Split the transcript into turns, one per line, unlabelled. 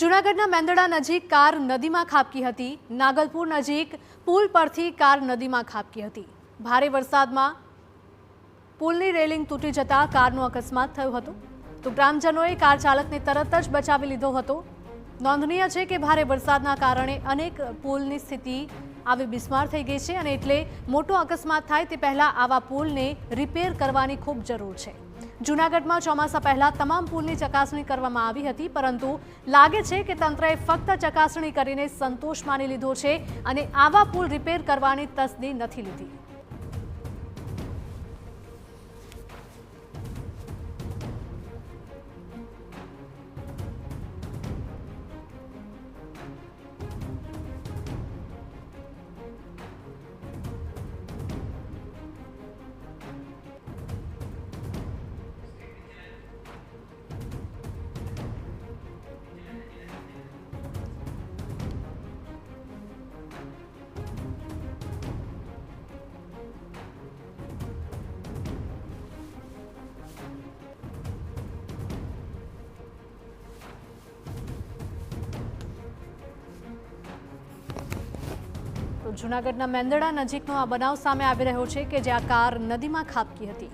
જૂનાગઢના મેંદરડા નજીક કાર નદીમાં ખાબકી હતી। નાગલપુર નજીક પુલ પરથી કાર નદીમાં ખાબકી હતી। ભારે વરસાદમાં પુલની રેલિંગ તૂટી જતા કારનો અકસ્માત થયો હતો। તો ગ્રામજનોએ કાર ચાલકને તરત જ બચાવી લીધો હતો। નોંધનીય છે કે ભારે વરસાદના કારણે અનેક પુલની સ્થિતિ આવી બિસ્માર થઈ ગઈ છે અને એટલે મોટો અકસ્માત થાય તે પહેલા આવા પુલને રિપેર કરવાની ખૂબ જરૂર છે। જૂનાગઢમાં ચોમાસા પહેલા તમામ પુલની ચકાસણી કરવામાં આવી હતી, પરંતુ લાગે છે કે તંત્રએ ફક્ત ચકાસણી કરીને સંતોષ માની લીધો છે અને આવા પુલ રિપેર કરવાની તસદી નથી લીધી। તો જૂનાગઢના મેંદરડા નજીકનો આ બનાવ સામે આવી રહ્યો છે કે જ્યાં કાર નદીમાં ખાબકી હતી।